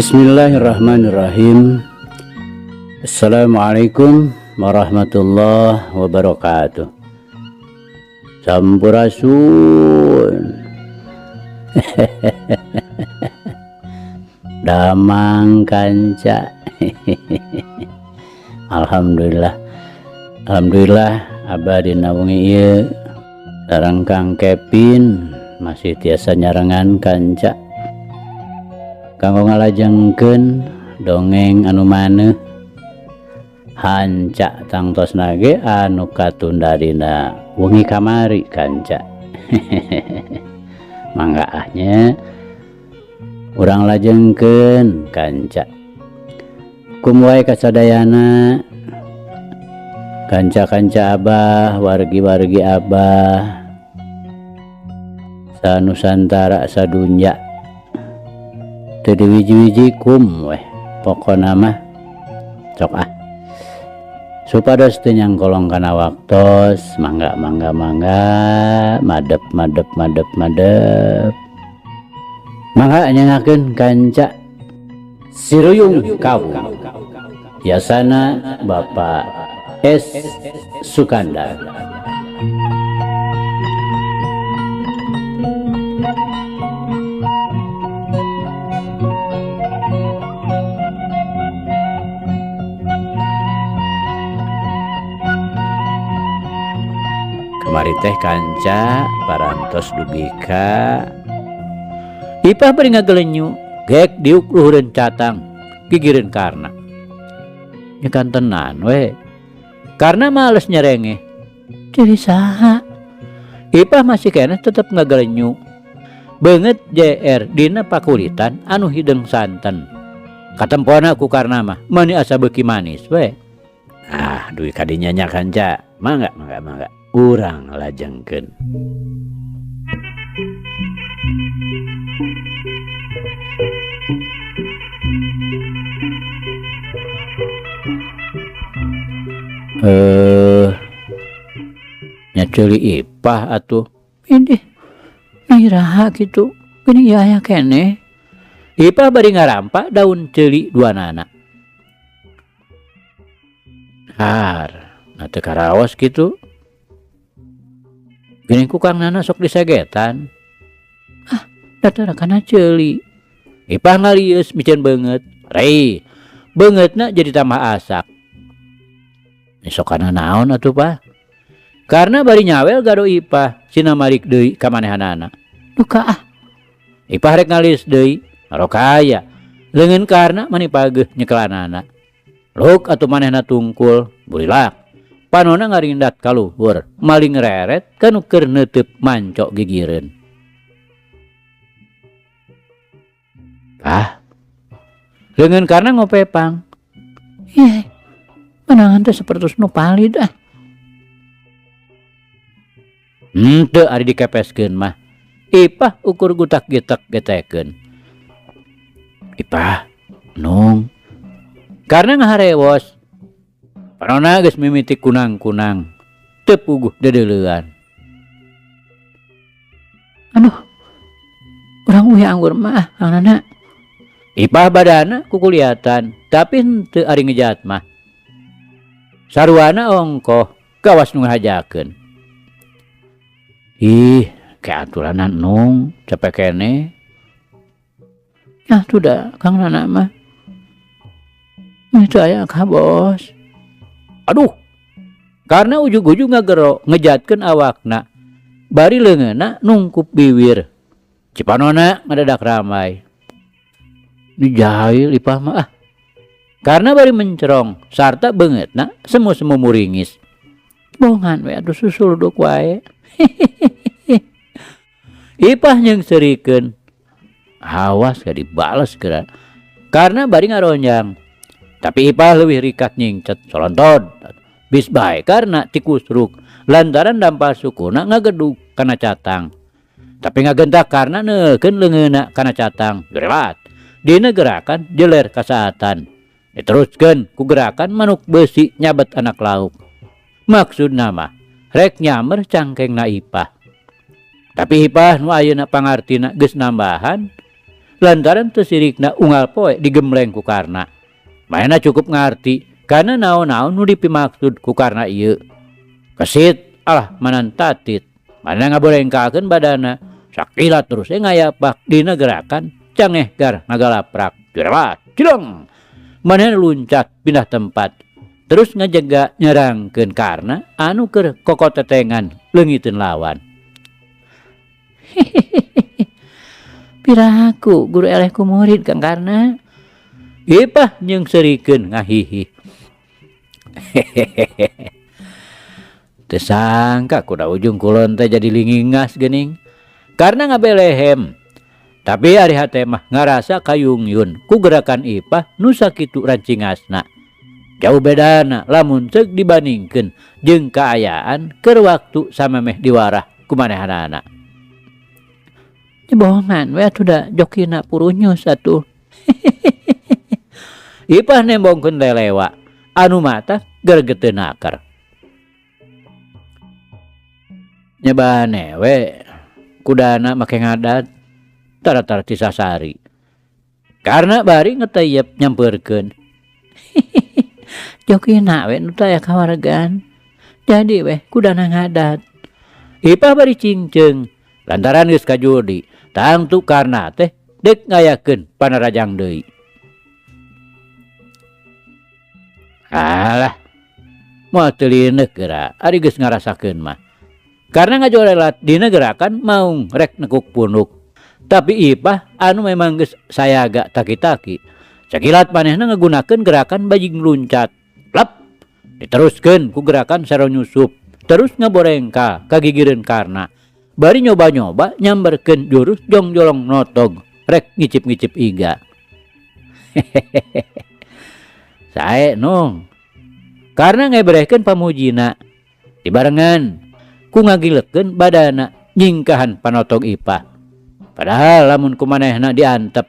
Bismillahirrahmanirrahim. Assalamualaikum warahmatullahi wabarakatuh. Sampurasun. Damang kanca. Alhamdulillah. Alhamdulillah abadi naungi ieu sareng Kang Kevin masih tiasa nyarengan kanca kanggo ngalajengkeun dongeng anu maneh hanca tangtos nage anu katunda dina wengi kamari kanca. Mangga ahnya urang lajengkeun kanca kumwae kasadayana kanca-kanca abah wargi-wargi abah sanusantara sadunya teu diwiji-wiji kum weh pokona mah sok supados teu nyangkolong kana waktos mangga madep mangga nyangakeun kanca Siruyung Kawu biasana Bapak S. Sukandar. Kemari teh kanca parantos dubika ipah bari ngagelenyu gek diuk luhureun catang gigireun karna nyekan tenan we karena males nyerenge jadi saha ipah masih kena tetep ngagelenyu beungeut JR dina pakulitan anu hideung santen katempona ku karna mah mani asa beuki manis we duwi kadinya nya kanca mangga urang lajengkeun. Nyaceuli ipah atuh indih iraha kitu geuning aya keneh ipah bari ngarampa daun ceuli duanana har teu karaos kitu geuning ku kangnana sok disegetan datara kana ceuli ipah ngalius micen beungeut rei beungeutna jadi tambah asak sok kana naon atuh Pak karena bari nyawel gado ipah sinamarik deui ka manehanana duka ipah rek ngalius deui rokaya leungeun karna mani pageuh nyekelanana luk atuh manehna tungkul burilak panonna ngarindat ka luhur maling reret kanu keur neuteub mancok gigireun leungeun karna ngopepang ieu panangan teh sapertos nu palid henteu ari dikepeskeun mah ipah ukur gutak-gitak getekeun ipah nung karena ngaharewos panonna geus mimiti kunang-kunang teu puguh dedeuleuan urang uih anggur mah kanana ipah badana kukuliatan tapi henteu ari ngejaat mah sarwana ongkoh gawas nu ngahajakeun keaturanan nung cepek kene tuh Kang Nana mah itu aya ka bos karena ujug-ujug ngagero ngejatkeun awakna bari leungeunna nungkup biwir cipanona ngadadak ramai dijahil ipah mah karena bari mencerong sarta beungeutna semu-semu muringis bohongan we atuh susul duk wae ipah nyeungseurikeun awas gak dibales geura karena bari ngaronjang tapi ipah leuwih rikat nyingcet solontod bis bae karena tikusruk lantaran dampal sukuna ngagedug kana catang tapi ngagentak karena neukeun leungeunna kana catang gerelat dina gerakan jeler kasaatan diteruskeun ku gerakan manuk besi nyabet anak lauk maksudna mah rek nyamer cangkengna ipah tapi ipah nu ayeuna pangartina geus nambahan lantaran teu sirikna unggal poe digembleng ku Karna. Manehna cukup ngarti kana naon-naon nu dipimaksud ku Karna ieu. Kesit alah manantatit, manehna ngaborengkakeun badana, sakilat terus ngayapak dina gerakan cangeh gar ngagalaprak. Jerat, cileng. Manehna luncat pindah tempat. Terus ngajega nyerangkeun Karna anu keur kokotetengan leungiteun lawan. Piraku guru eleh ku murid Kang Karna. Ipah jeung serikeun ngahihi. Teu sangka kuda ujung kulon teh jadi lingingas geuning. Karna ngabelehem. Tapi ari hate mah ngarasa kayungyun ku gerakan Ipah nu sakitu rancingasna. Jauh bedana lamun ceuk dibandingkeun jeung kaayaan keur waktu samemeh diwarah ku manehanana. Bohongan we atuh da jokina purunyus atuh. Ipah nembongkeun lelewa anu mata gergeteun akar. Nyebane we kudana make ngadat tara-tara ti sasari. Karna bari ngeteyep nyampeurkeun. Jokina we nu teu aya kawargan. Jadi we kudana ngadat. Ipah bari cingceung lantaran geus kajudi. Tangtu Karna teh dek ngayakeun panarajang deui. Alah, moal teu lineuk geura ari geus ngarasakeun mah. Karna ngajorelat dina gerakan maung rek nekuk punuk. Tapi Ipah anu memang geus sayaga taki-taki. Sakilat manehna ngagunakeun gerakan bajing luncat. Lap, diteruskeun ku gerakan sero nyusup. Terus ngaborengka kagigireun Karna. Bari nyoba-nyoba nyamberkeun jurus jongjolong notog rek ngicip-ngicip iga. Sae nong. Karna ngebrehkeun pamujina. Dibarengan ku ngagilekeun badana nyingkahan panotog Ipah. Padahal lamun kumanehna diantep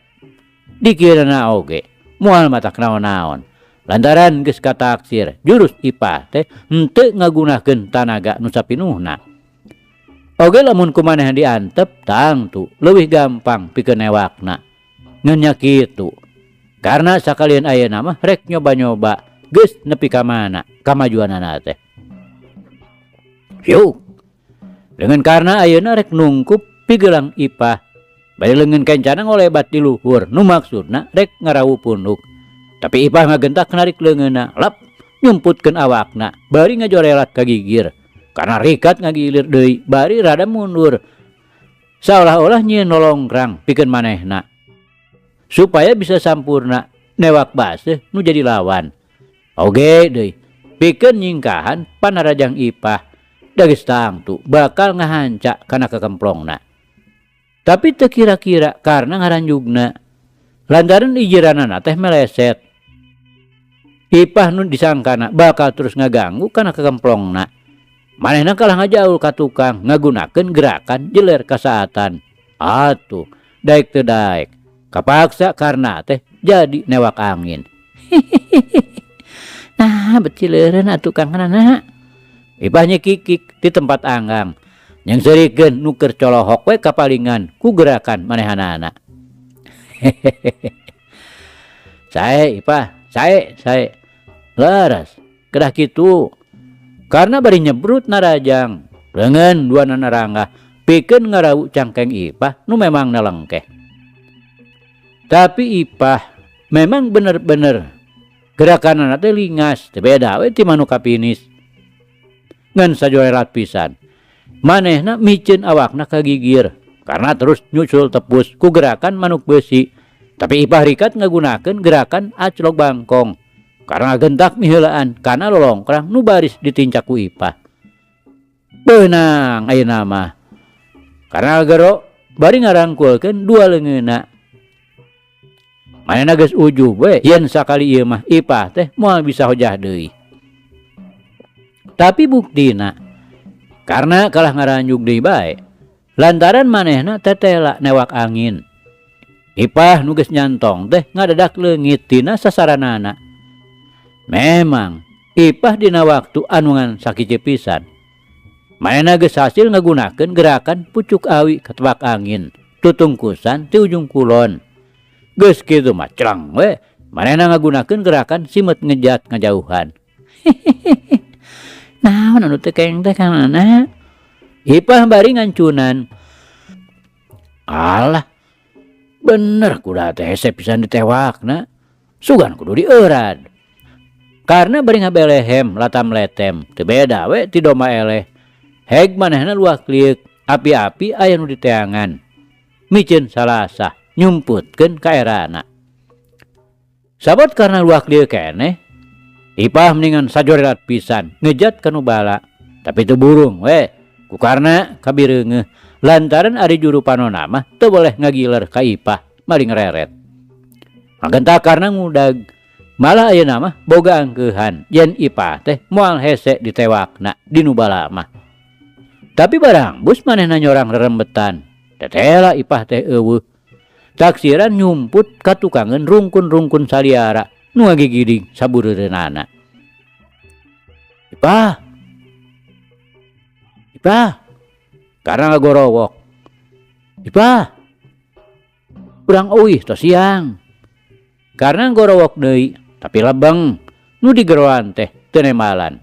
dikirana oge moal matak naon-naon. Lantaran geus kataksir jurus Ipah teh henteu ngagunakeun tanaga nu sapinuhna. Oge lamun kumanehna diantep tangtu leuwih gampang pikeun newakna. Ngan nya kitu. Karna sakalian ayeuna mah rek nyoba-nyoba geus nepi ka mana kamajuanana teh. Yuk. Dengan karna ayeuna rek nungkup pigelang Ipah. Bari leungeun kencana ngolebat di luhur nu maksudna rek ngarawu punduk. Tapi Ipah ngagentak narik leungeunna, lap nyumputkeun awakna, bari ngajorelat ka gigir. Karena rikat ngagilir deui, bari rada mundur. Seolah-olah nyieun nolongrang pikeun manehna. Supaya bisa sampurna newak baseuh nu jadi lawan. Oge deui, pikeun nyingkahan panarajang Ipah. Da geus tangtu bakal ngahanca kana kakemplongna. Tapi teu kira-kira karena ngaranjugna. Lantaran ijiranana teh meleset. Ipah nu disangkana bakal terus ngaganggu kana kakemplongna. Manehna kalah ngajaul ka tukang ngagunakeun gerakan jeler kasaatan. Atuh, daek teu daek. Kapaksa karna teh jadi newak angin. Nah, becileureun atuh Kang Nana. Ipah nyekikik di tempat anggang. Yang serikeun nu keur colohok we kapalingan ku gerakan manehanana. Sae Ipah, sae. Laras, kedah kitu. Karena bari nyebrut narajang, leungeun duana narangga pikeun ngarawu cangkeng Ipah nu memang nalengkeh. Tapi Ipah memang bener-bener gerakanana teh lingas, teu beda we ti manu kapinis. Ngan sajorelat pisan. Manehna miceun awakna kagigir karena terus nyusul tepus ku gerakan manuk besi. Tapi Ipah rikat ngagunakeun gerakan aclok bangkong. Karena gentak miheulaan kana lolongkrang nu baris ditincak ku Ipah. Beunang ayeuna mah. Karena gero bari ngarangkulkeun dua leungeunna. Manehna geus ujub we yen sakali ieu mah Ipah teh moal bisa hojah deui. Tapi buktina karena kalah ngaranjuk deui bae. Lantaran manehna tetela newak angin. Ipah nu geus nyantong teh ngadadak leungit tina sasaranana. Memang Ipah dina waktu anu ngan sakije pisan. Manehna geus hasil ngagunakeun gerakan pucuk awi ketebak angin, tutungkusan ti ujung kulon. Geus kitu mah celang we manehna ngagunakeun gerakan simet ngejat ngajauhan. Naon anu teu keng teh kanana? Ipah bari ngancunan. Alah, bener kuda teh hese pisan ditewakna. Sugan kudu dieurad. Karena bari ngabelehem latam letem, teu beda we ti domba eleh. Heg manehna luak liuk, api-api aya nu diteangan. Miceun salasah nyumputkeun ka erana. Sabot karena luak liuk keneh, Ipah mendingan sajorerat pisan ngejat ka nu bala. Tapi teu burung we, ku karna kabireungeuh lantaran ari juru panonna mah teu boleh ngagiler ka Ipah mali ngereret. Magenta karena ngudag, malah ayeuna mah boga angkeuhan yen Ipah teh moal hese ditewakna di nu bala mah. Tapi barang bus manehna nyorang rerembetan, tetela Ipah teh eueuh. Taksiran nyumput ka tukangeun rungkun-rungkun saliara nu ngagigiding sabureureunana. Ipah, karena ngagorowok. Ipah, urang euih tos siang. Karena ngagorowok deui, tapi lebeng nu digeroan teh teu nemalan.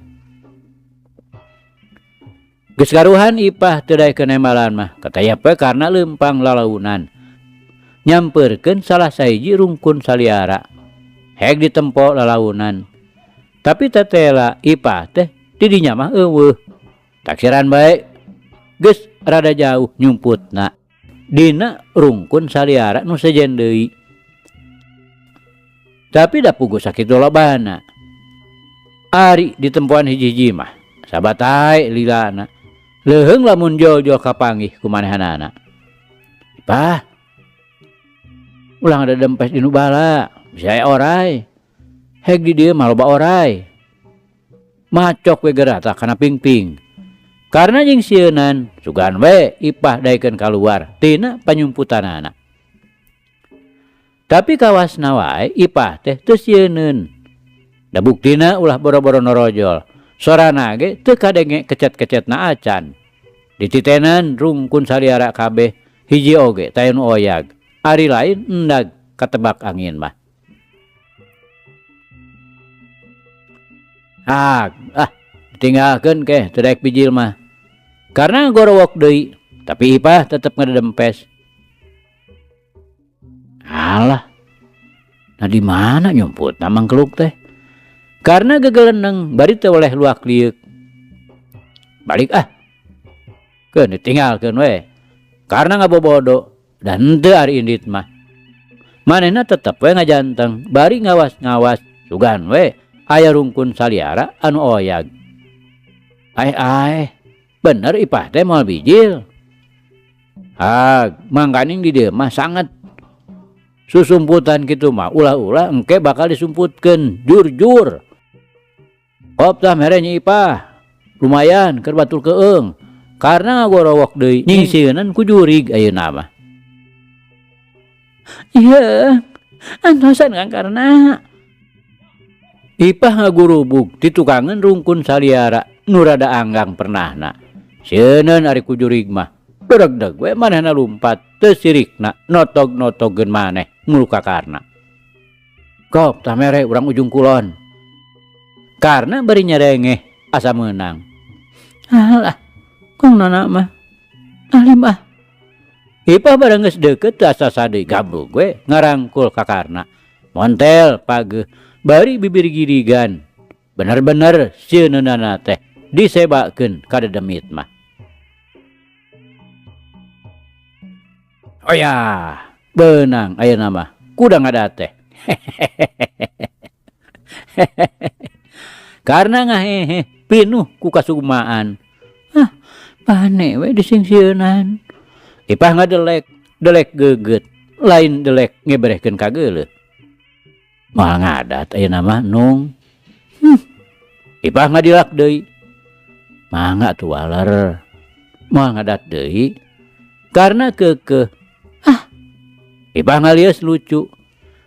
Geus garuhan Ipah teu daekeun nemalan mah, kataya pe karena leumpang lalaunan. Nyampeurkeun salah sahiji rungkun saliara. Heg ditempo lalaunan. Tapi tetela Ipah teh di dinya mah eueuh. Taksiran bae geus rada jauh nyumputna dina rungkun saliara nu sejen deui. Tapi da puguh sakitu lobana. Ari ditempuan hiji-hiji mah sabatai lilana. Leuheung lamun jol-jol kapanggih ku manehanana. Ipah, ulang ada dempes di nu bala, bisa aya oray. Heg di dieu mah loba oray. Macok we gerata kana pingping. Karena jeung sieunan sugan we Ipah daekeun kaluar tina panyumputanana. Tapi kawasna wae Ipah teh teu sieuneun. Da buktina ulah boro-boro norojol. Sorana ge teu kadenge kecet-kecetna acan. Dititenan rungkun saliara kabeh hiji oge taya nu oyag. Ari lain endag katebak angin mah. Tinggalkeun keh teu daek bijil mah. Karena gorowok deui, tapi Ipah tetep ngadempes. Alah, nah di mana nyumputna mangkeluk teh? Karena gegeleneng bari teu oleh luak liuk. Balik keun ditinggalkeun we. Karena ngabobodo dan henteu ari indit mah. Manehna tetep we ngajanteng, bari ngawas-ngawas sugan we aya rungkun saliara anu oyag. Bener Ipah teh moal bijil. Mangkaning di dieu mah sangat susumputan kitu mah ulah-ulah engke bakal disumputkeun jur-jur. Kop tah mere nya Ipah. Lumayan keur batur keung. Karena ngagorowok deui nyingsieunan ku jurig ayeuna mah. Iya, antosan Kang karena Ipah ngagurubug di tukangeun rungkun saliara nu rada anggang pernahna. Sieuneuun ari ku jurig mah deg-deg we manehna lumpat teu sirikna notog-notogkeun maneh mulu kakarna. Kop tah mere urang ujung kulon. Karena bari nyarengeh asa meunang. Alah, kong nana mah alim Ipah bareng geus deukeut teu asa sadeui gabrug we ngarangkul kakarna. Montel pageuh bari bibir girigan. Bener-bener sieuneunnana teh disebakeun ka dedemit mah. Oh ya, beunang ayeuna mah kuda ngadat teh. Karena ngahehe pinuh ku kasumaan. Pane we disingsieunan. Ipah ngadelek, delek geugeut, lain delek ngeberehkeun ka geuleuh. Moal ngadat ayeuna mah nung. Ipah ngadilak deui. Mangga tuh waler. Moal ngadat deui. Karena keukeuh. Ipah ngalias lucu.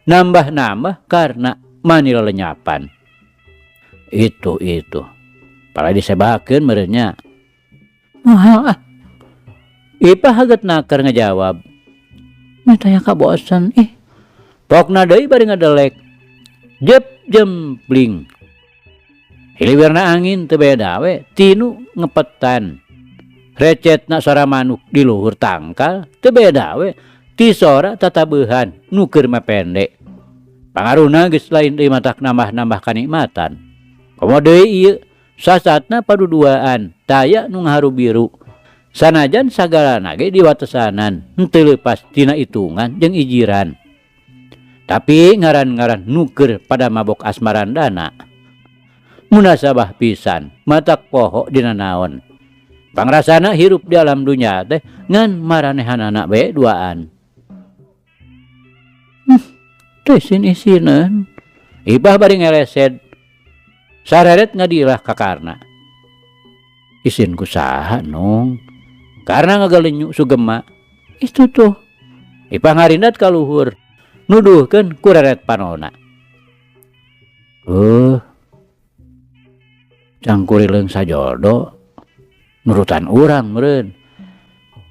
Nambah-nambah karena manila lenyapan. Itu. Pala disebakeun meureunnya. Moal Ipah haget nakar ngejawab. Nya taya kabosan. Pokna deui bari ngadelek. Jep jempling. Hiliwirna angin teu beda we tinu ngepetan. Recetna sora manuk di luhur tangkal teu beda we ti sora tatabeuhan nu keur mapendek. Pangaruhna geus lain deui matak nambah-nambah kanikmatan. Komo deui ieu sasatna paduduaan taya nu ngaharu biru. Sanajan sagalana ge diwatesanan henteu leupas tina itungan jeung ijiran. Tapi ngaran-ngaran nuker pada mabok asmarandana. Munasabah pisan matak poho dina naon. Pangrasana hirup di alam dunya teh ngan maranehanana bae duaan. Teh isin-isineun. Ibah bari ngelesed. Sareret ngadilah kakarna. Isin ku saha nong? Karena ngagalenyu sugema. Itu tuh. Ibah ngarindat ka luhur. Nuduhkeun ku reret panona. Cangkurileung sajodo nurutan urang meureun.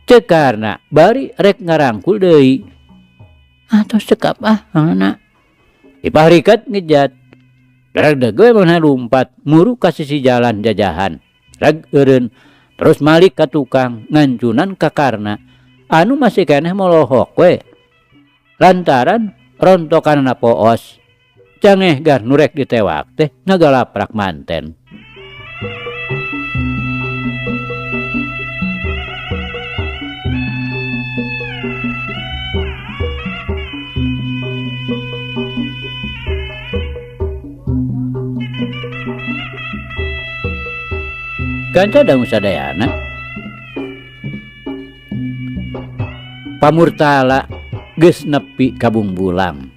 Cekarna bari rek ngarangkul deui. Atos cekap anak. Ipah riket ngejat. Darag we mana lumpat muru ka sisi jalan jajahan. Rag eureun terus malik ka tukang ngancunan kakarna anu masih keneh molohok we. Lantaran rontokanna poos. Cangeh gar nurek ditewak teh ngagalaprak manten. Kanca dangu sadayana pamurtala geus nepi ka Bungbulang.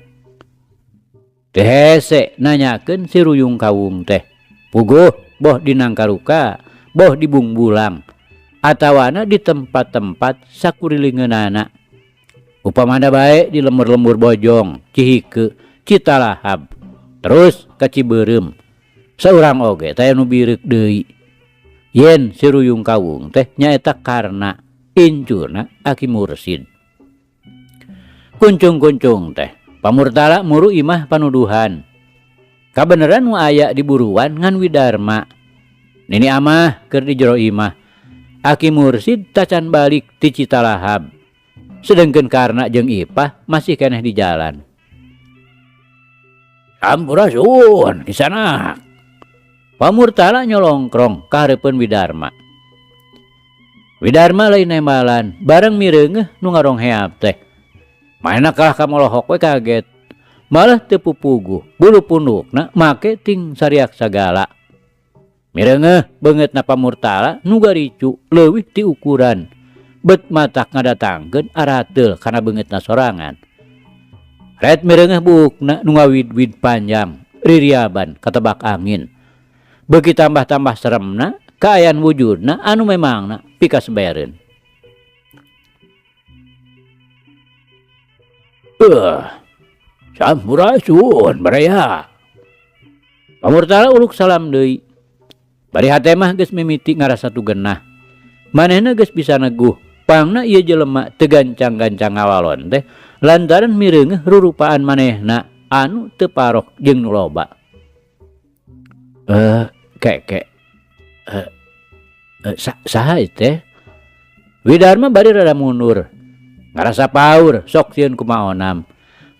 Teh hese nanyakeun si ruyung kawung teh. Puguh boh di Nangkaruka, boh di Bungbulang, atawana di tempat-tempat sakurilingeunana. Upamana bae di lembur-lembur Bojong, Cihike, Citalahap, terus ka Cibeureum. Saurang oge taya nu bireuk deui. Yen si ruyung kawung teh nyaeta karna incuna Aki Mursid. Kuncung-kuncung teh pamurtala muru imah panuduhan. Kabeneran nu aya di buruan ngan Widarma. Nini amah keur di jero imah. Aki Mursid tacan balik ti Citalahap. Sedengkeun karna jeung Ipah masih keneh di jalan. Sampurasun kisana. Pamurtala nyolongkrong ka hareupeun Widarma. Widarma lain nembalan bareng mireungeuh nu ngarongheap teh. Maena kalah ka molohok we kaget. Malah teu pupuguh bulu pundukna make ting sariak sagala. Mireungeuh beungeutna pamurtala nu garicu leuwih ti ukuran. Bet matak ngadatangkeun arateul kana beungeutna sorangan. Ret mireungeuh buukna nu ngawid-wid panjang ririaban katebak angin. Beuki tambah-tambah seremna kaayaan wujudna anu memangna pikas bereun. Sampurasun baraya. Pamurtala uluk salam deui. Bari hate mah geus mimiti ngarasa tugenah. Manehna geus bisa neguh pangna ieu jelema teu gancang-gancang ngawalon teh lantaran mireungeuh rurupaan manehna anu teu parok jeung nu loba. Saha teh? Widarma bari rada mundur. Ngarasa paur sok sieun kumaonam.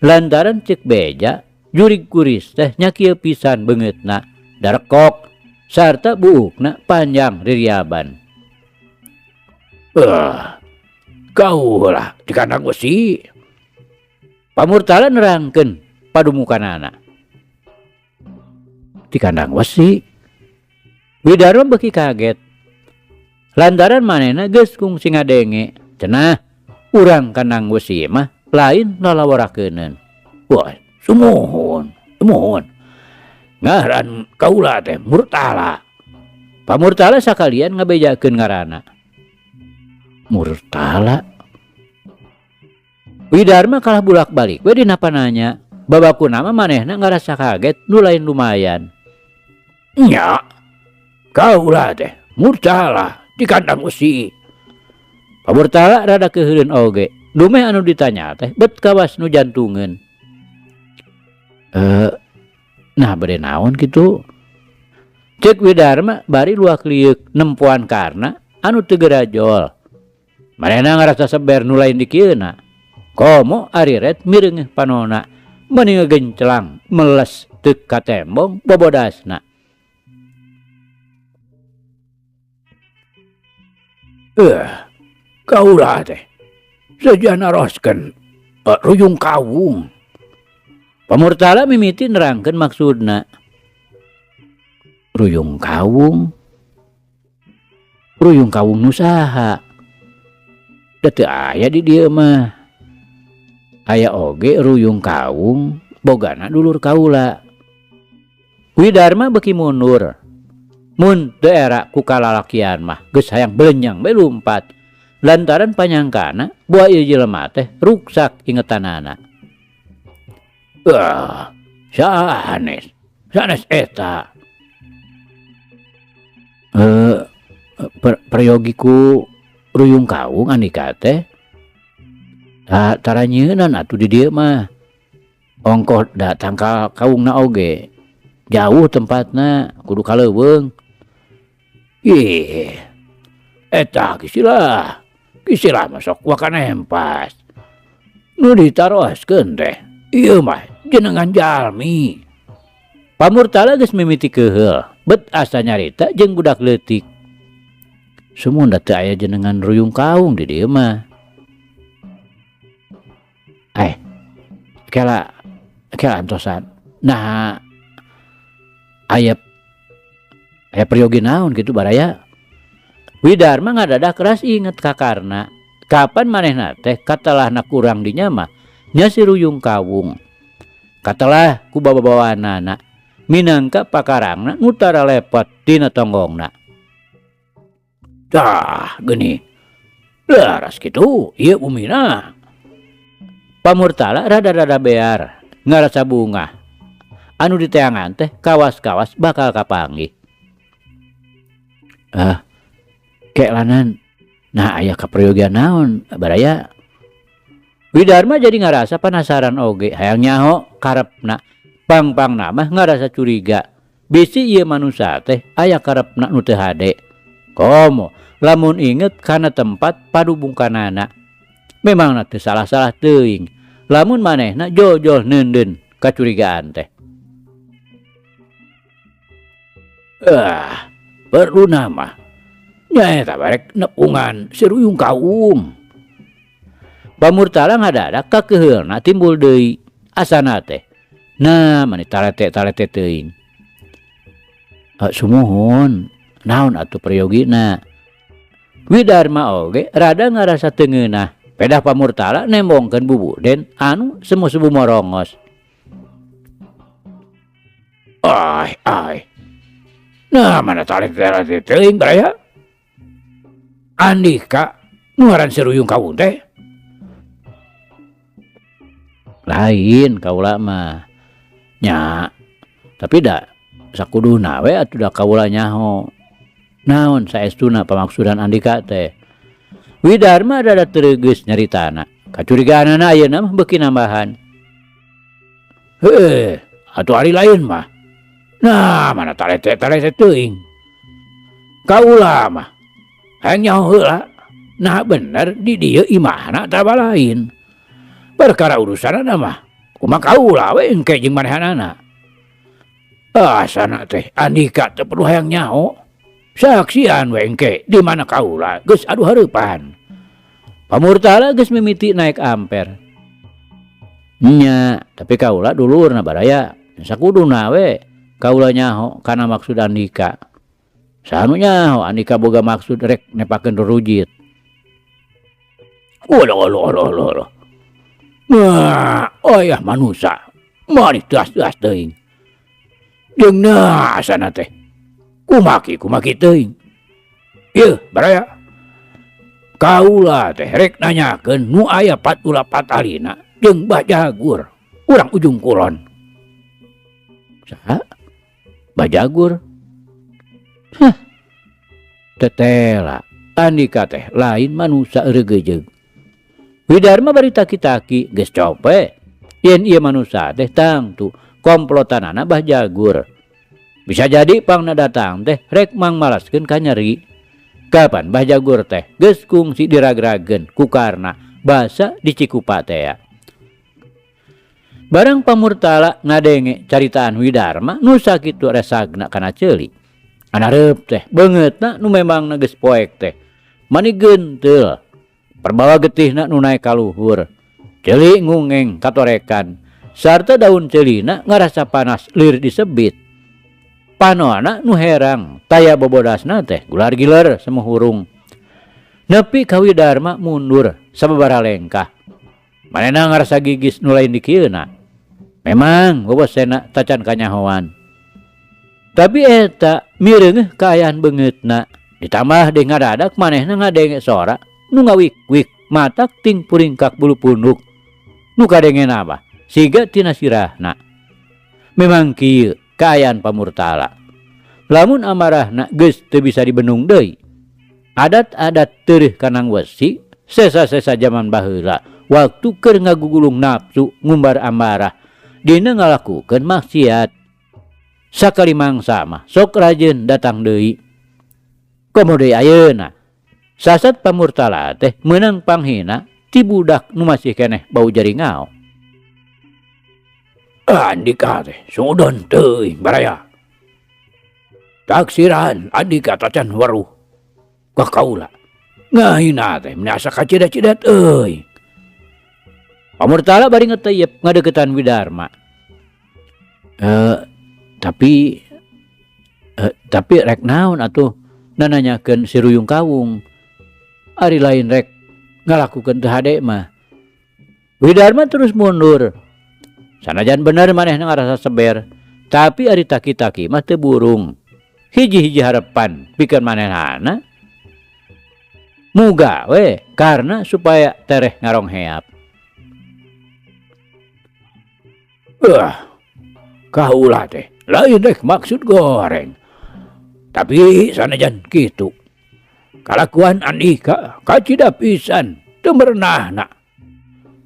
Lantaran cek beja jurig kuris teh nya kieu pisan beungeutna, darekok sarta buukna panjang ririaban. Kaulah di kandang besi. Pamurtala nerangkeun padumukanana. Di kandang besi. Widarma beuki kaget. Lantaran manehna geus kungsi ngadenge, cenah urang kandang besi mah lain lalaworakeuneun. Wah, sumuhun. Ngaran kaula teh Murtala. Pamurtala sakalian ngabejakeun ngaranna. Murtala. Widarma kalah bulak-balik we dina pananya. Babakuna mah manehna ngarasa kaget nu lain lumayan. Nya. Kaula teh Murtala di kandang besi. Pamurtala rada keuheureun oge. Dumeh anu ditanya teh bet kawas nu jantungeun. Eh, nah bade naon kitu? Cek Widarma bari luak liuk nempuan karena anu teu gerajol. Manehna ngarasa seber nu lain dikieuna. Komo ari ret mireng panona meni ngegencelang meles teu ka tembong bobodasna. Kaula teh saja naroskeun ruyung kawung. Pamurtala mimiti nerangkeun maksudna. Ruyung kawung nu saha? Da teu aya di dieu mah. Aya oge ruyung kawung bogana dulur kaula. Widarma beuki mundur. Mun teu era ku kalalakian mah geus hayang belenyang bae lumpat. Lantaran panyangkana buah ieu jelema teh ruksak ingetanana. Sanes eta. Prayogiku ruyung kawung Andika teh taranyeunan atuh di dieu mah. Ongkoh datang ka kawungna oge. Jauh tempatna kudu kaleuweung. Eta kisilah masok wakana hempas. Nu ditaroskeun teh ieu mah jenengan jalmi. Pamurtala geus mimiti keheul, bet asa nyarita jeung budak leutik. Sumunda teu aya jenengan ruyung kawung di dieu mah. Kela antosan. Nah, aya peryogi naon kitu baraya. Widarma ngadadak keras inget kakarna. Kapan manehna teh katalahna kurang dinya mah nya si ruyung kawung. Katalah ku babawanana minangka pakarangna ngutara lepot dina tonggongna. Tah geni. Laras kitu ieu umina. Pamurtala rada-rada bear ngarasa bunga. Anu diteangan teh kawas-kawas bakal kapanggih. Kelanan nah aya kaprayogian naon baraya. Widarma jadi ngarasa penasaran oge hayang nyaho karepna. Pang-pangna mah ngarasa curiga. Bisi ieu manusa teh aya karepna nu teu hade. Komo lamun inget kana tempat padubungkanana. Memangna teu salah-salah teuing. Lamun manehna jol-jol neundeun kacurigaan teh. Perlu nama nyaeta barek nepungan si ruyung kawung. Pamurtala ngadadak kakeheulna timbul deui asana teh. Nah mani talete teuing. Sumuhun naon atuh prayogina. Widarma oge rada ngarasa teu ngeunah. Pedah Pamurtala nembongkeun bubuden anu semu-semu morongos. Nah mana talete teuing baraya. Andika nu ngaran si ruyung kawung teh. Lain kaula mah. Nya, tapi da sakuduna we atuh da kaula nyaho. Naon saestuna pamaksudan Andika teh. Widarma rada teuregeus nyaritana. Kacurigaanana ayeuna mah beuki nambahan. Atuh ari lain mah. Nah, mana talete teuing. Kaula mah hayang nyaho heula. Nah bener di dieu imahna tah lain. Perkara urusanna mah kumaha kaula we engke jeung manehanana. Asana teh Andika teh perlu hayang nyaho. Saksian we engke di mana kaula geus adu hareupan. Pamurtala geus mimiti naik amper. Nya, tapi kaula dulurna baraya. Sakuduna we kaula nyaho kana maksud Andika. Sanu nyaho Andika boga maksud rek nepakeun rurujit. Oloh. Nah, oyah manusa mani teas-teas teuing. Jeung nah asana teh kumaki teuing. Ieu baraya. Kaula teh rek nanyakeun nu aya patula patalina jeung Bajagur urang ujung kulon. Saha? Bajagur? Tetela Andika teh lain manusa euregejeug. Widarma bari taki-taki geus cope yen ieu manusa teh tangtu komplotanana bah jagur. Bisa jadi pangna datang teh rek mangmalaskeun ka nyeri. Kapan bah jagur teh geus kungsi diragrageun ku karna basa di Cikupa teh ya. Barang pamurtala ngadenge caritaan Widarma nu sakitu resagna kana ceuli. Anareup teh beungeutna nu memang geus poek teh. Mani genteul. Perbawa getihna nu naek ka luhur. Ceuli ngungeng katorekan sarta daun ceulina ngarasa panas lir disebit. Panona nu herang taya bobodasna teh gular-giler semehurung. Nepi ka Widarma mundur sababaraha lengkah. Manehna ngarasa gigis nu lain di kieuna. Memang bobosena tacan kanyahoan. Tapi eta mireungeuh kaayaan beungeutna. Ditambah deui ngadadak manehna ngadenge sora nu ngawik-wik matak ting puringkak bulu punduk. Nu kadengena abah siga tina sirahna. Memang kieu kaayaan pamurtala. Lamun amarahna geus teu bisa dibendung deui. Adat-adat teureuf kanang wesi sesa-sesa zaman baheula waktu keur ngagugulung nafsu ngumbar amarah dina ngalakukeun maksiat. Sakali mangsa mah sok rajin datang deui. Komo deui ayeuna. Sasat pamurtala teh meunang panghina ti budak nu masih keneh bau jaringao. Andika teh sudon teuing baraya. Taksiran Andika tacan weruh ka kaula. Ngahina teh menasa kacidat-cidat euy. Pamurtala bari ngeteyep ngadeukeutan Widarma. Tapi rek naon atuh nananyakeun si Ruyung Kawung. Ari lain rek ngalakukeun teu hade mah. Widarma terus mundur. Sanajan bener manehna ngarasa seber, tapi ari taki-taki mah teu burung. Hiji-hiji harepan pikeun manehna muga we karena supaya tereh ngarong heap. Kaula teh lain rek maksud goreng. Tapi sanajan kitu kalakuan Andika kacida pisan teu merenahna.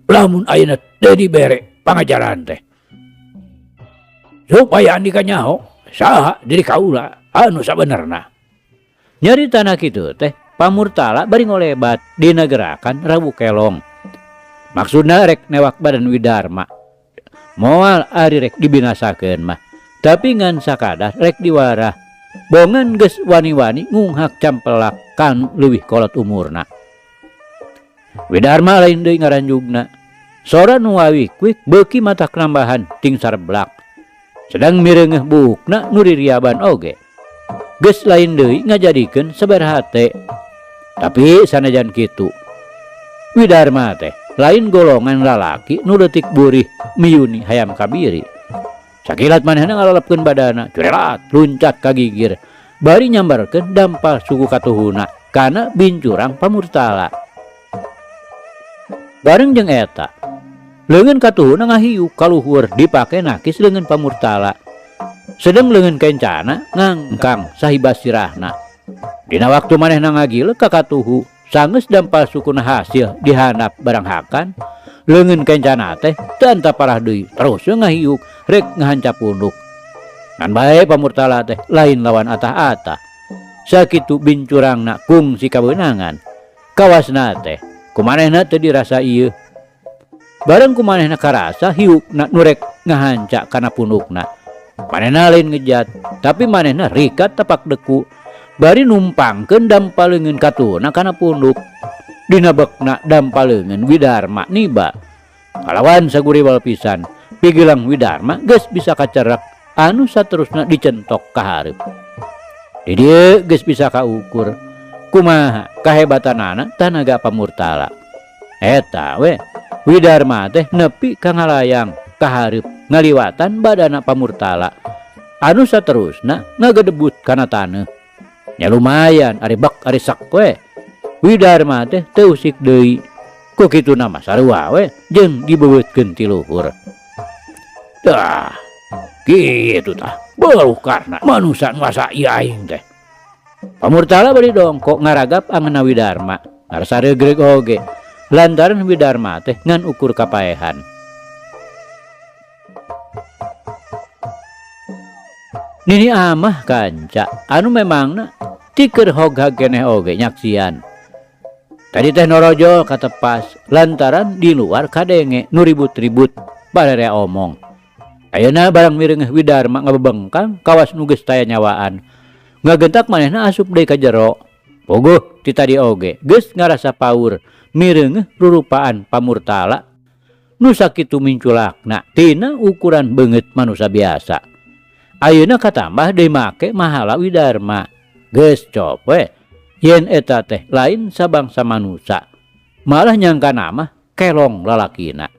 Lamun ayeuna teu dibere pangajaran teh. Supaya Andika nyaho saha diri kaula anu sabenerna. Nyaritana kitu teh pamurtala bari ngolebat dina gerakan Rabu Kelong. Maksudna rek newak badan Widarma. Moal ari rek dibinasakeun mah. Tapi ngan sakadar rek diwarah. Bongan geus wani-wani ngunghak campelak kanu leuwih kolot umurna. Widarma lain deui ngaranjugna. Sora nu wawik-wik beuki matak nambahan ting sareblak. Sedang mireungeuh buukna nu ririaban oge. Geus lain deui ngajadikeun sabaraha hate. Tapi sanajan kitu Widarma teh lain golongan lalaki nu leutik burih miyuni hayam kabiri. Sakilat manehna ngalalepkeun badana curelat luncat ka gigir bari nyambarkeun dampal suku katuhuna kana bincurang pamurtala. Bareng jeung eta leungeun katuhuna ngahiuk ka luhur dipake nakis leungeun pamurtala. Sedeng leungeun kencana ngangkang sahibas sirahna. Dina waktu manehna ngagileuk ka katuhu sangeus dampal sukuna hasil dihandap barang hakan. Leungeun kencana teh teu anta parah deui terus ngahiuk rek ngahancap punduk. Ngan bae pamurtala teh lain lawan atah-atah. Sakitu bincurangna kungsi kabeunangan. Kawasna teh kumanehna teu dirasa ieu. Bareng kumanehna karasa hiukna nu rek ngahanca kana pundukna. Manehna lain ngejat, tapi manehna rikat tapak deku. Bari numpangkeun dampal leungeun katuna kana punduk. Dina bekna dampal leungeun Widarma niba. Kalawan saguriwal pisan, pigelang Widarma geus bisa kacerek anu saterusna dicentok ka hareup. Di dieu geus bisa kaukur kumaha kahebatanana tanaga pamurtala. Eta we Widarma teh nepi ka ngalayang ka hareup ngaliwatan badana pamurtala. Anu saterusna ngagedebut kana taneuh. Nya lumayan ari bak ari sak we. Widarma teh teu usik deui. Ku kituna mah sarua we jeung dibeubeutkeun ti luhur. Dah, kitu tah. Beuh karna manusa nu asa ieu aing teh. Pamurtala bari dongkok ngaragap angeunna Widarma. Ngarasa regreg oge. Lantaran Widarma teh ngan ukur kapaehan. Nini amah kanca anu memangna tiker hoga keneh oge nyaksian. Tadi teh norojol katepas lantaran di luar kadenge nu ribut-ribut barere omong. Ayeuna barang mirengeh Widarma ngabebengkang kawas nu geus taya nyawaan. Ngagentak manehna asup deui ka jero. Bogoh ti tadi oge geus ngarasa paur mirengeh rurupaan pamurtala nu sakitu minculakna tina ukuran beungeut manusia biasa. Ayeuna katambah deui make mahala Widarma. Geus cop we yen eta teh lain sabangsa manusia. Malah nyangka nama kelong lalakina.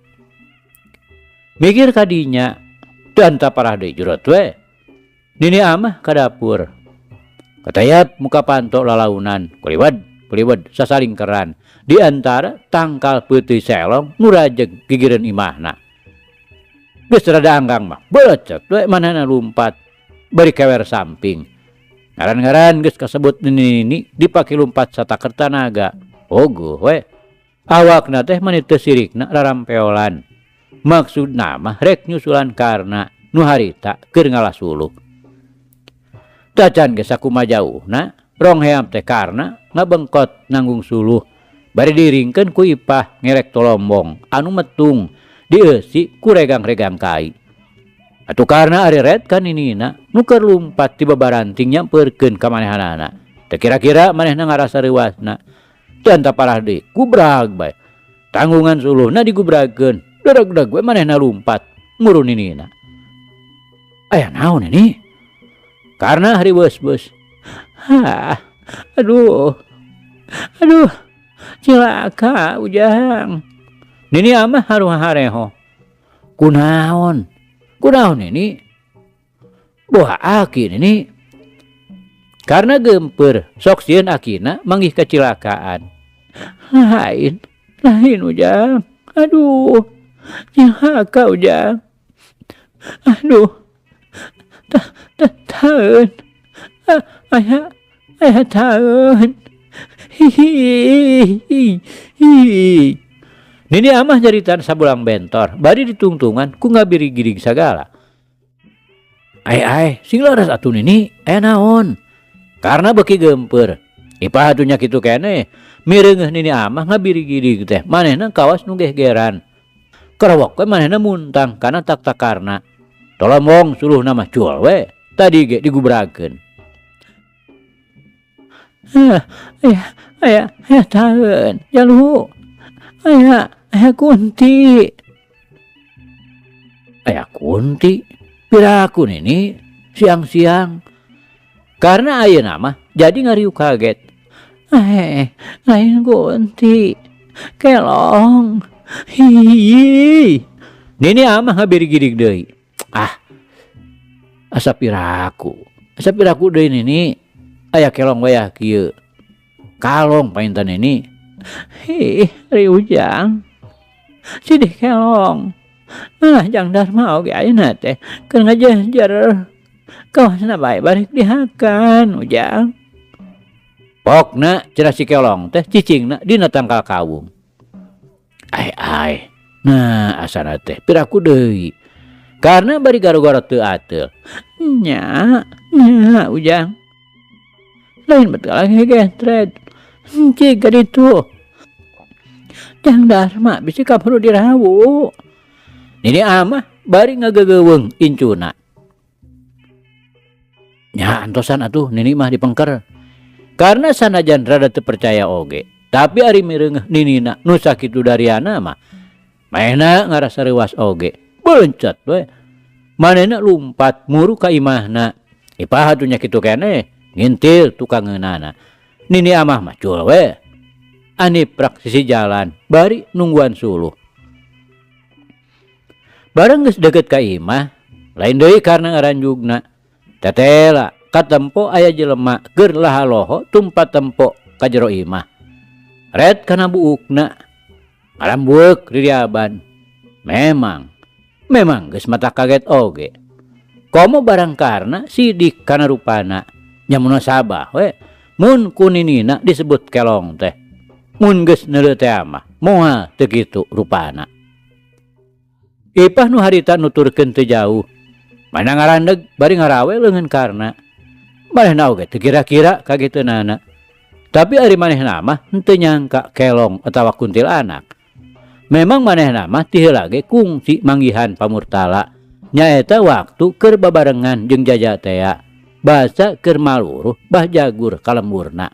Mikir kadinya teu anta parah deui jurot we. Nini amah ka dapur. Katayap muka panto lalaunan, kuliwed sasalingkeran di antara tangkal peuteui selong nu rajeg gigireun imahna. Geus rada anggang mah belecet we manehna lumpat bari kewer samping. Ngaran-ngaran geus kasebut nini dipake lumpat sataker tanaga. Ogoh we. Awakna teh maneh teu sirikna rarampeolan. Maksudna mah rek nyusulan karna nu harita keur ngalasuluh. Tacan geus sakumaha jauhna rong heam teh karna ngabengkot nanggung suluh bari diringkeun ku ipah ngerek tolombong anu metung dieusi ku regang-regang kai. Atuh karna ari red ka ninina nu keur lumpat ti babaranting nyampeurkeun ka manehanana. Teu kira-kira manehna ngarasa reuasna. Teu anta parah deui gubrag bae. Tanggungan suluhna digubragkeun. Dereg-deg we manehna lumpat ngurun ninina. Aya naon ini? Karena hari bos-bos. Aduh, cilaka ujang. Nini amah haruha hareho. Kunaon ini? Boha aki ini. Karena gemper sok sieun akina manggih kecelakaan. Lain ujang. Aduh, cilaka ujang. Aduh. Taun. Ayah taun. Nini amah jaritan sabulang bentor. Bari ditungtungan ku ngabiri-giring sagala. Ai, sing laras atuh nini. Naon? Karena beki gemper. Ipah atunya kitu keneh. Mireungeuh nini amah ngabiri-giring teh. Manehna kawas nu gehgeran. Kerawok we manehna muntang kana tak-takarna. Tolombong suluh nama cual we tadi ge digubrakeun. Aya taeun jalu. Aya kunti. Aya kunti. Piraku ini siang-siang. Karena ayeuna mah jadi ngariuk kaget. Lain kunti. Kelong. Hihi. Nini amah ngabiri-girig deui. Asa piraku deui nini. Aya kelong wayah kieu. Kalong painten ini. Ari ujang. Sidih kelong. Jang Darma oge ayeuna teh keur ngajejer. Kawasna bae bari dihakan ujang. Pokna cenah si kelong teh cicingna dina tangkal kawung. Ai. Nah asana teh piraku deui. Karena bari garo-garo teu ateul. Nya ujang. Lain betul lagi getret. Jika itu. Jang Darma bisi ka perlu dirawu. Nini amah bari ngageugeung incuna. Nya antosan atuh nini mah dipengker. Karena sanajan rada teu percaya oge. Tapi ari mireungeuh ninina nu sakitu dariana mah. Maena ngarasa reuas oge. Belencet we. Manehna lumpat muru ka imahna. Ipah atunya kitu keneh ngintil tukangeunana. Nini amah mah cul we. Aniprak sisi jalan bari nungguan suluh. Bareng geus deukeut ka imah, lain deui karna ngaranjugna. Tetela katempo aya jelema keur lahaloho tumpat tempo ka jero imah. Red kana buukna. Ngarambeuk ririaban. Memang geus mata kaget oge. Komo barang karna sidik kana rupana. Nya mun sabah we. Mun kuninina disebut kelong teh. Mun geus neuleuh teh mah moal teu kitu rupana. Ipah nu harita nuturkeun teu jauh. Mana ngarandeg bari ngarawe leungeun karna. Manehna oge teu kira-kira kagitunana. Tapi ari manehna mah henteu nyangka kelong atawa kuntilanak. Memang manehna mah ti heula ge kungsi manggihan pamurtala. Nyaeta waktu keur babarengan jeung Jajatea. Basa keur maluruh bah jagur kalemburna.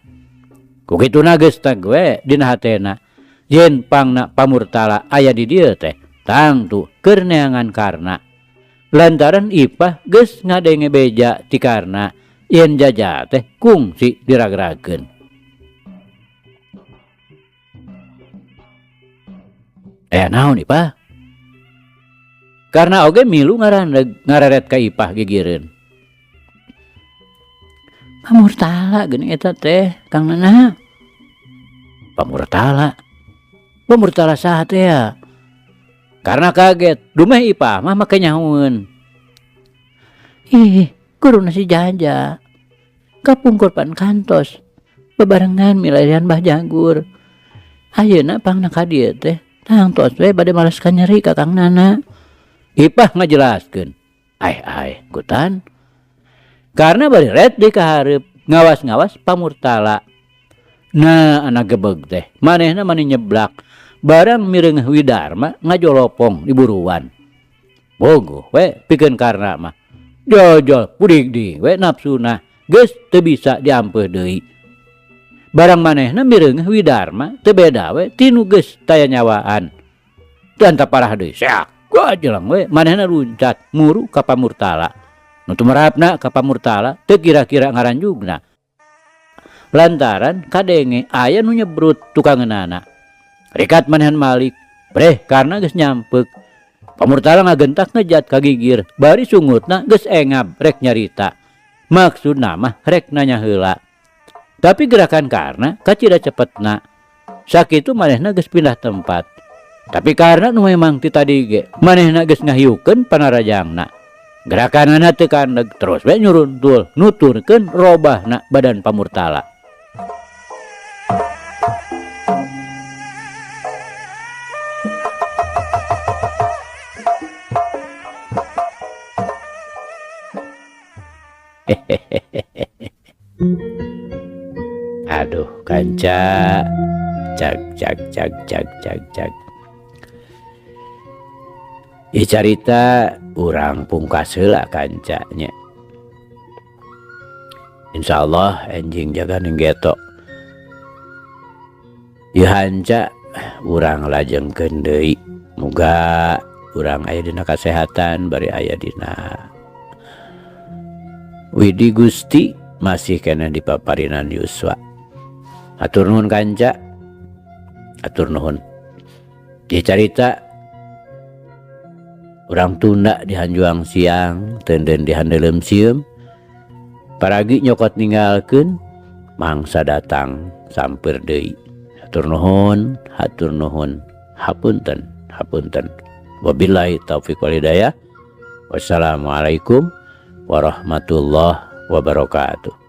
Kukituna geus teg we dina hatena. Yen pangna pamurtala aya di dieu teh tangtu keur neangan karna. Lantaran Ipah geus ngadenge beja ti karna yen Jaja teh kungsi diragrageun. Naon Ipah? Karna oge milu ngarandeg ngareret ka Ipah gigireun. Pamurtala geuning eta teh Kang Nana. Pamurtala? Pamurtala saha teh ya? Karena kaget, dumeh Ipah mah make nyahoeun. Ih, guruna si Jaja. Kapungkur pan kantos. Bebarengan milarian bah jagur. Ayeuna pangna ka dieu teh tangtos we bade males kanyeri ka Kang Nana. Ipah ngajelaskeun. Ai kutan. Karena bari ret di kahareup ngawas-ngawas pamurtala. Nah, anak gebeg teh manehna mani nyeblak barang mireung Widarma ngajolopong di buruan. Bogoh we pikeun karna mah. Jojol pudik di we nafsuna geus teu bisa diampeuh deui. Barang manehna mireung Widarma teu beda we tinu geus taya nyawaan. Dan taparah deui seak gajelang we manehna luncat muru ka pamurtala. Nu tumarapna ka pamurtala teu kira-kira ngaranjugna. Lantaran kadenge aya nu nyebrut tukangeunana. Rikat manehan Malik, breh karena geus nyampeuk. Pamurtala ngagentak ngejat ka gigir, bari sungutna geus engab rek nyarita. Maksudna mah rek nanya heula. Tapi gerakan karena kacida cepetna. Sakitu manehna geus pindah tempat. Tapi karena nu memang ti tadi ge, manehna geus ngahiukeun panarajangna. Gerakanana teu kandeg terus we nyuruntul nuturkeun robahna badan pamurtala. Aduh kanca cak. Ieu carita urang pungkas heula kancanya. Insyaallah enjing jaga ninggeto. Ieu hanca urang lajengkeun deui. Muga urang aya dina kasehatan bari aya dina Widi Gusti masih kena dipaparinan yuswa. Atur nuhun kanca. Atur nuhun. Ieu carita urang tunda di hanjuang siang, tenden di handeuleum sieum. Paragi nyokot ninggalkeun, mangsa datang sampeur deui. Hatur nuhun, hapunten. Wabillahi taufiq wal hidayah. Wassalamualaikum warahmatullahi wabarakatuh.